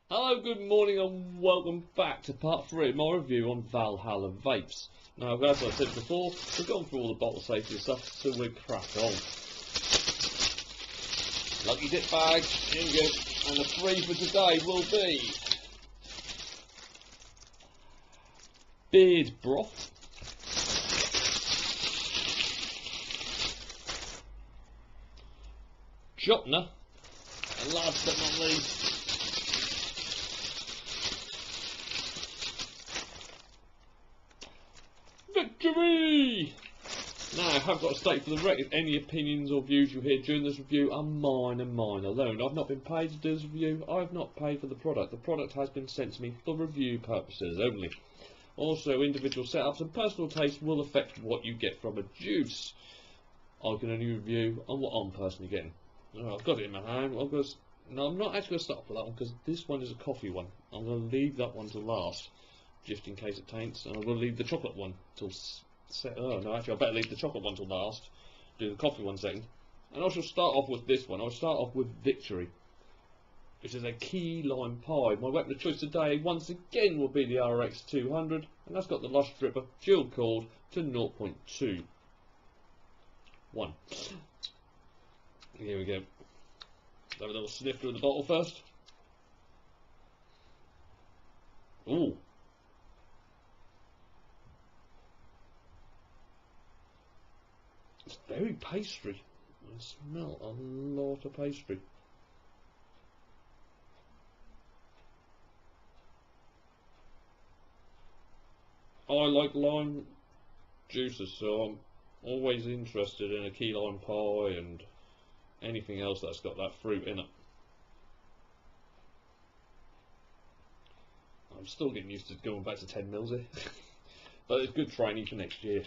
Hello, good morning and welcome back to part 3 of my review on Valhalla Vapes. Now, as I said before, we've gone through all the bottle safety stuff, so we'll crack on. Lucky dip bag, here we go, and the 3 for today will be beard broth, Jopner, and last but not least, victory! Now, I have got to state for the record, any opinions or views you hear during this review are mine and mine alone. I've not been paid to do this review, I've not paid for the product. The product has been sent to me for review purposes only. Also, individual setups and personal taste will affect what you get from a juice. I can only review on what I'm personally getting. I've got it in my hand. No, I'm not actually going to start with that one because this one is a coffee one. I'm going to leave that one to last, just in case it taints, and I'm going to leave the chocolate one till oh no, actually I better leave the chocolate one till last, do the coffee one second, and I shall start off with this one. I'll start off with Victory, which is a key lime pie. My weapon of choice today once again will be the RX 200, and that's got the Lush Dripper dual cooled to 0.2. Here we go. Have a little sniff through the bottle first. Ooh. It's very pastry. I smell a lot of pastry. I like lime juices, so I'm always interested in a key lime pie and anything else that's got that fruit in it. I'm still getting used to going back to 10 mils here, but it's good training for next year.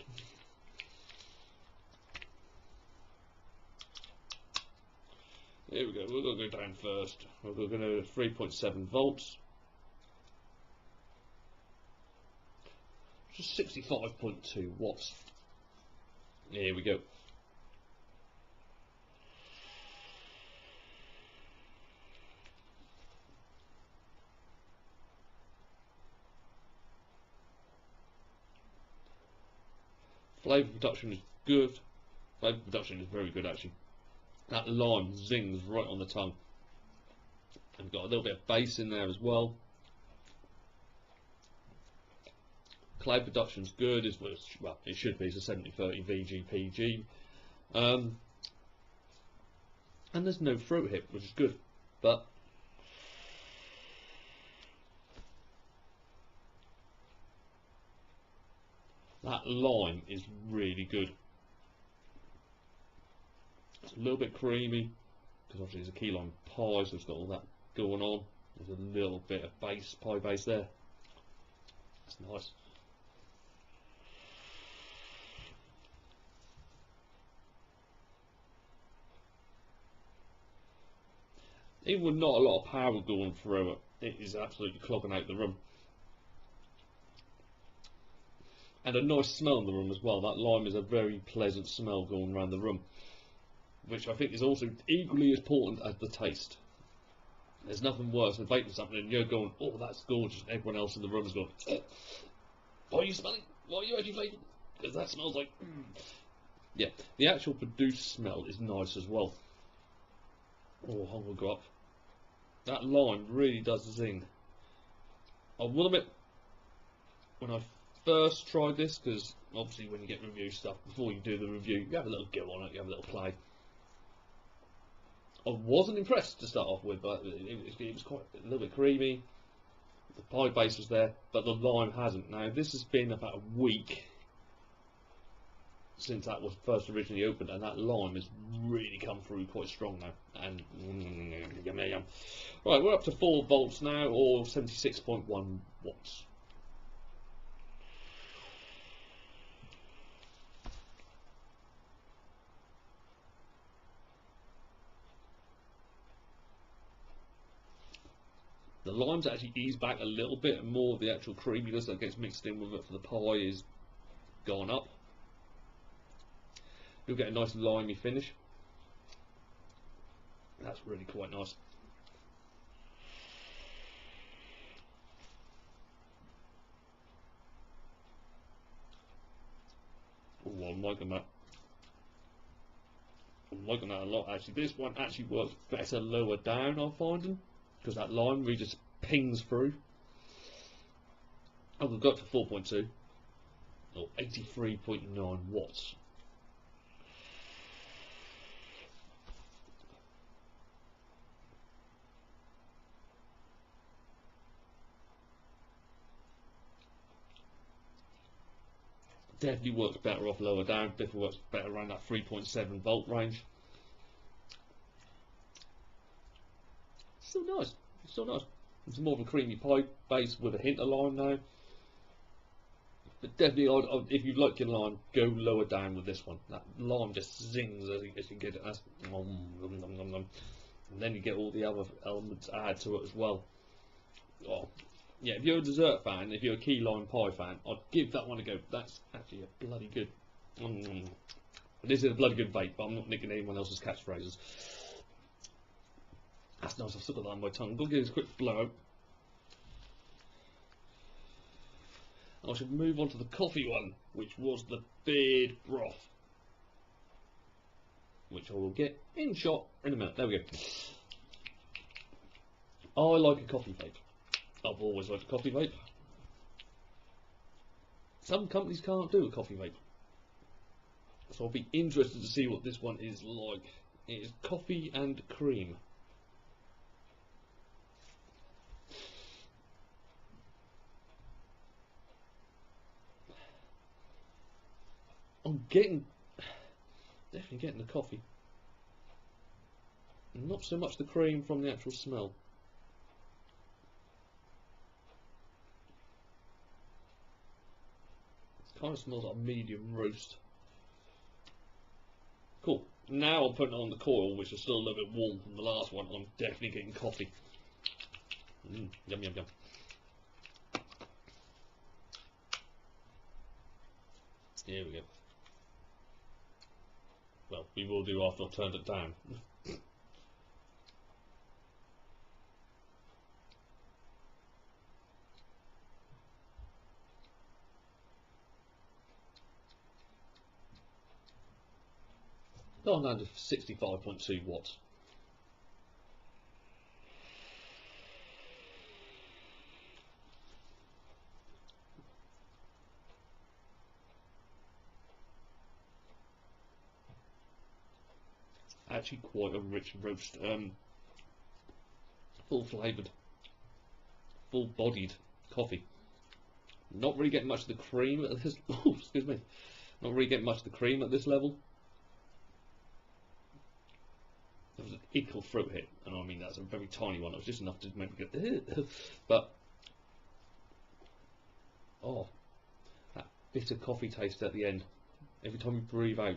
Here we go, we're going to go down first. We're going to 3.7 volts. Just 65.2 watts. Here we go. Flavour production is good. Flavour production is very good actually. That lime zings right on the tongue. And got a little bit of bass in there as well. Clay production's good, well, it should be, it's a 70-30 VG-PG. And there's no throat hit, which is good. But that lime is really good. It's a little bit creamy, because obviously it's a key lime pie, so it's got all that going on. There's a little bit of base, pie base there. That's nice. Even with not a lot of power going through it, it is absolutely clogging out the room. And a nice smell in the room as well. That lime is a very pleasant smell going around the room, which I think is also equally as important as the taste. There's nothing worse than vaping something and you're going, oh that's gorgeous, and everyone else in the room is going, what are you smelling? What are you actually vaping? Because that smells like, Yeah, the actual produced smell is nice as well. Oh, I'm gonna go up. That lime really does zing. I will admit, when I first tried this, because obviously when you get review stuff, before you do the review, you have a little go on it, you have a little play. I wasn't impressed to start off with, but it was quite a little bit creamy. The pie base was there, but the lime hasn't. Now this has been about a week since that was first originally opened, and that lime has really come through quite strong now. And yum yum. Right, we're up to 4 volts now, or 76.1 watts. The limes actually ease back a little bit, and more of the actual creaminess that gets mixed in with it for the pie is gone up. You'll get a nice limey finish. That's really quite nice. Oh, I'm liking that. I'm liking that a lot, actually. This one actually works better lower down, I'm finding, because that line really just pings through. Oh, we've got to 4.2, or 83.9 watts. Definitely works better off lower down, definitely works better around that 3.7 volt range. Still nice, still nice. It's more of a creamy pie base with a hint of lime now. But definitely, if you like your lime, go lower down with this one. That lime just zings as you get it. That's, and then you get all the other elements added to it as well. Oh, yeah, if you're a dessert fan, if you're a key lime pie fan, I'd give that one a go. That's actually a bloody good. This is a bloody good vape, but I'm not nicking anyone else's catchphrases. That's nice, I've still got that on my tongue. Go give this a quick blow out. I should move on to the coffee one, which was the beard broth, which I will get in shot in a minute. There we go. I like a coffee vape. I've always liked a coffee vape. Some companies can't do a coffee vape, so I'll be interested to see what this one is like. It is coffee and cream. I'm definitely getting the coffee. Not so much the cream from the actual smell. It kind of smells like a medium roast. Cool. Now I'm putting it on the coil, which is still a little bit warm from the last one. I'm definitely getting coffee. Yum, yum, yum. Here we go. Well, we will do after I've turned it down. Gone down to 65.2 watts. Actually quite a rich roast, full flavoured, full bodied coffee. Not really getting much of the cream at this. Oh, excuse me. Not really getting much of the cream at this level. There was an equal throat hit, and I mean that's a very tiny one. It was just enough to make me go. But oh, that bitter coffee taste at the end. Every time you breathe out.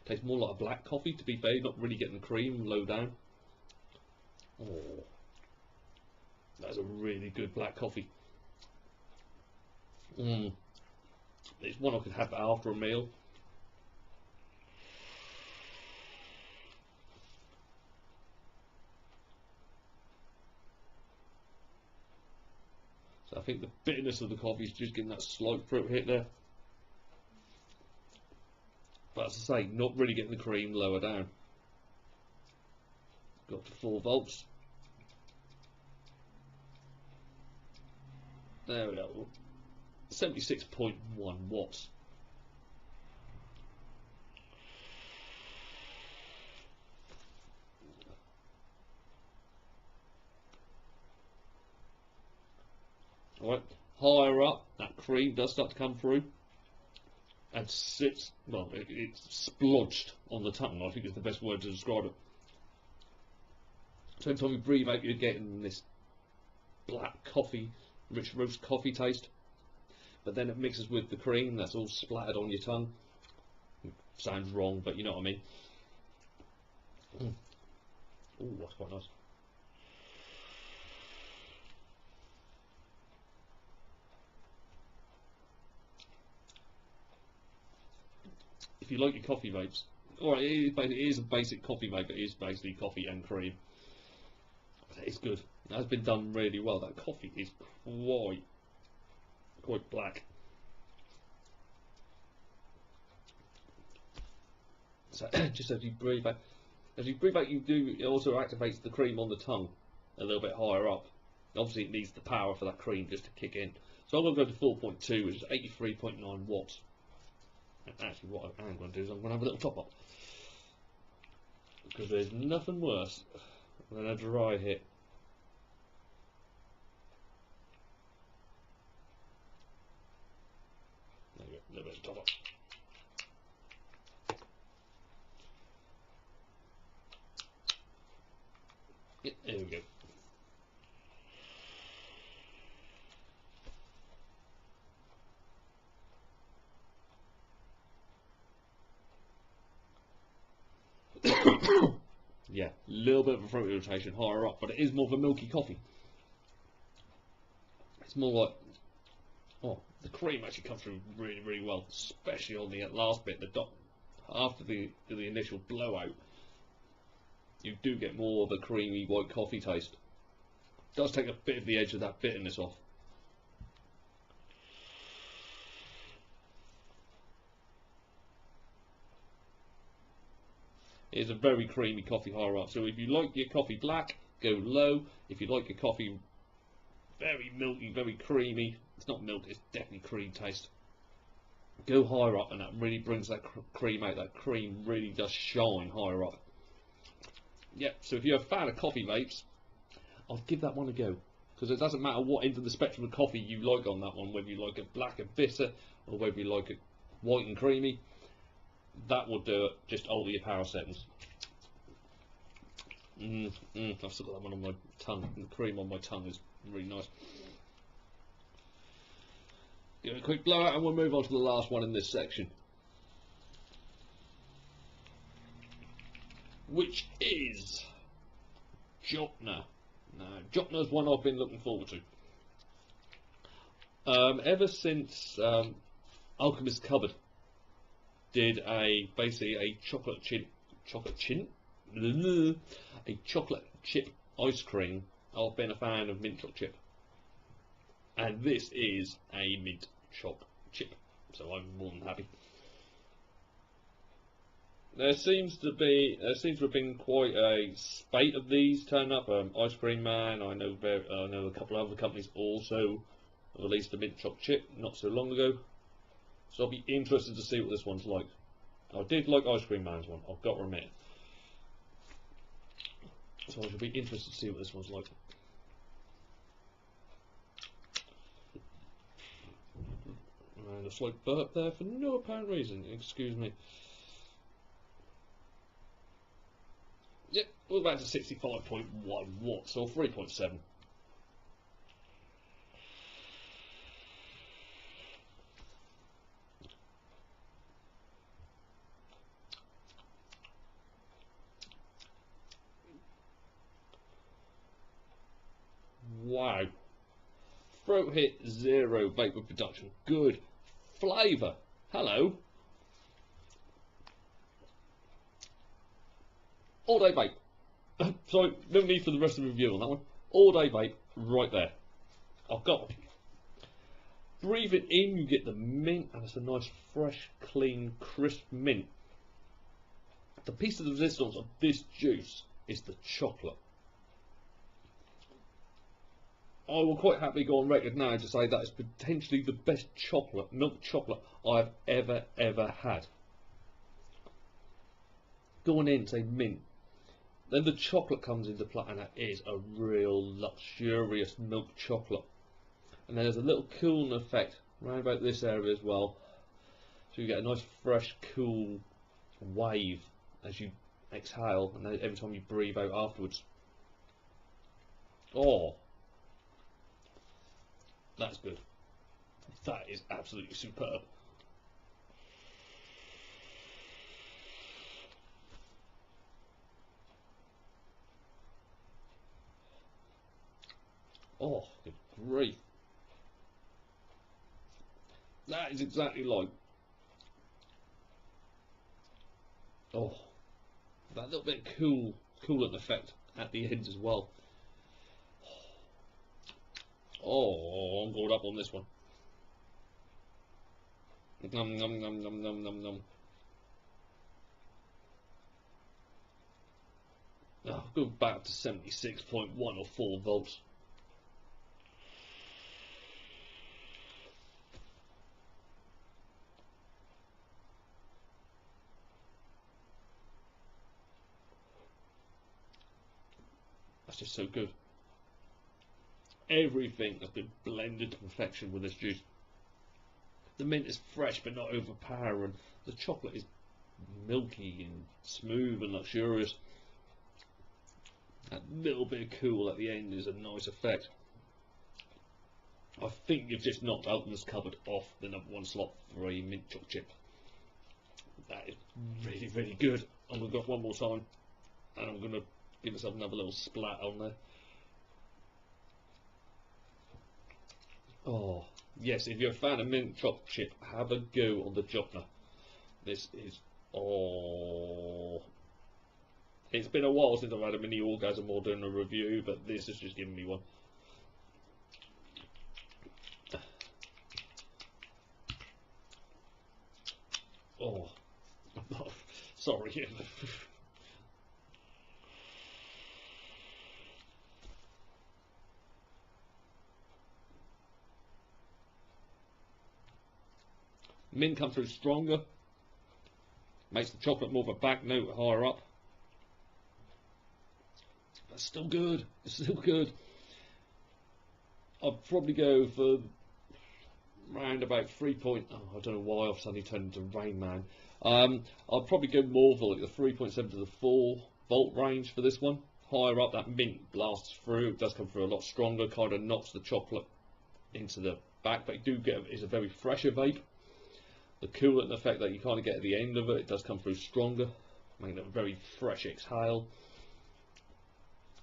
Tastes more like a black coffee, to be fair. Not really getting the cream low down. Oh, that's a really good black coffee. It's one I could have after a meal. So I think the bitterness of the coffee is just getting that slight throat hit there. But as I say, not really getting the cream lower down. Got to 4 volts. There we go. 76.1 watts. Alright, higher up, that cream does start to come through. And sits, well, it's splodged on the tongue, I think is the best word to describe it. So every time you breathe out, you're getting this black coffee, rich roast coffee taste. But then it mixes with the cream, that's all splattered on your tongue. Sounds wrong, but you know what I mean. Oh, that's quite nice. If you like your coffee vapes, alright, it is a basic coffee vape, it is basically coffee and cream. But it's good. It has been done really well. That coffee is quite black. So just as you breathe out, it also activates the cream on the tongue a little bit higher up. Obviously, it needs the power for that cream just to kick in. So I'm going to go to 4.2, which is 83.9 watts. And actually, what I am going to do is I'm going to have a little top up, because there's nothing worse than a dry hit. There you go, a little bit of top up. Yeah, there we go. Yeah, a little bit of a throat irritation higher up, but it is more of a milky coffee. It's more like, oh, the cream actually comes through really, really well, especially on the last bit, the dot after the initial blowout. You do get more of a creamy white coffee taste. It does take a bit of the edge of that bitterness off. It's a very creamy coffee higher up. So if you like your coffee black, go low. If you like your coffee very milky, very creamy, it's not milk, it's definitely cream taste, go higher up, and that really brings that cream out. That cream really does shine higher up. Yep, so if you're a fan of coffee vapes, I'll give that one a go. Because it doesn't matter what end of the spectrum of coffee you like on that one, whether you like it black and bitter, or whether you like it white and creamy, that will do it. Just alter your power settings. I've still got that one on my tongue. The cream on my tongue is really nice. Give it a quick blowout and we'll move on to the last one in this section, which is Jotner. Now, Jotner's one I've been looking forward to. Ever since Alchemist Cupboard did basically a chocolate chip ice cream, I've been a fan of mint choc chip, and this is a mint choc chip, so I'm more than happy. There seems to have been quite a spate of these turn up. Ice Cream Man, I know a couple of other companies also released a mint choc chip not so long ago. So I'll be interested to see what this one's like. I did like Ice Cream Man's one, I've got to admit. So I shall be interested to see what this one's like. And a slight burp there for no apparent reason, excuse me. Yep, we're back to 65.1 watts, or 3.7. Wow. Throat hit 0, vapor production. Good. Flavour. Hello. All day vape. Sorry, no need for the rest of the review on that one. All day vape, right there. I've got one. Breathe it in, you get the mint, and it's a nice, fresh, clean, crisp mint. The piece of the resistance of this juice is the chocolate. I will quite happily go on record now to say that is potentially the best chocolate, milk chocolate, I've ever had. Going in, say mint. Then the chocolate comes into play, and that is a real luxurious milk chocolate. And then there's a little cooling effect around about this area as well. So you get a nice, fresh, cool wave as you exhale, and then every time you breathe out afterwards. Oh, that's good. That is absolutely superb. Oh, good grief. That is exactly like, oh, that little bit of coolant effect at the end as well. Oh, I'm going up on this one. Num num num num num num num. Oh, go back to 76.1 or 4 volts. That's just so good. Everything has been blended to perfection with this juice. The mint is fresh but not overpowering. The chocolate is milky and smooth and luxurious. That little bit of cool at the end is a nice effect. I think you've just knocked Alchemist's Cupboard off the #1 slot for a mint chocolate chip. That is really, really good. I'm going to go one more time, and I'm going to give myself another little splat on there. Oh, yes, if you're a fan of mint chocolate chip, have a go on the Jockner. This is, oh, it's been a while since I've had a mini orgasm or done a review, but this has just given me one. Oh, sorry. Mint comes through stronger, makes the chocolate more of a back note higher up. But still good. It's still good. I'd probably go for round about 3 point. Oh, I don't know why I've suddenly turned into Rain Man. I'd probably go more for like the 3.7 to the 4 volt range for this one. Higher up, that mint blasts through. It does come through a lot stronger. Kind of knocks the chocolate into the back, but you do get it's a very fresher vape. The coolant effect that you kind of get at the end of it, it does come through stronger, making it a very fresh exhale.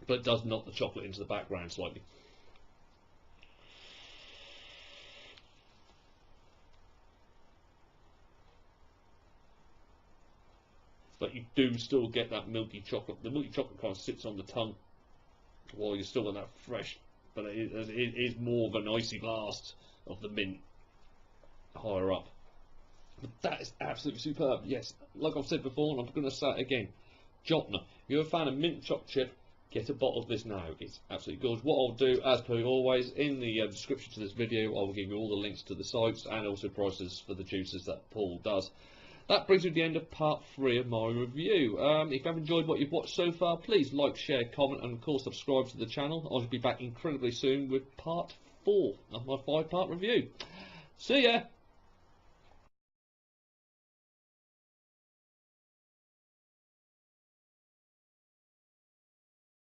But it does knock the chocolate into the background slightly. But you do still get that milky chocolate. The milky chocolate kind of sits on the tongue while you're still in that fresh, but it is more of an icy blast of the mint higher up. But that is absolutely superb. Yes, like I've said before, and I'm going to say it again, Jockner. If you're a fan of mint chocolate chip, get a bottle of this now. It's absolutely gorgeous. What I'll do, as per always, in the description to this video, I will give you all the links to the sites and also prices for the juices that Paul does. That brings me to the end of part 3 of my review. If you have enjoyed what you've watched so far, please like, share, comment, and of course subscribe to the channel. I'll be back incredibly soon with part 4 of my 5-part review. See ya!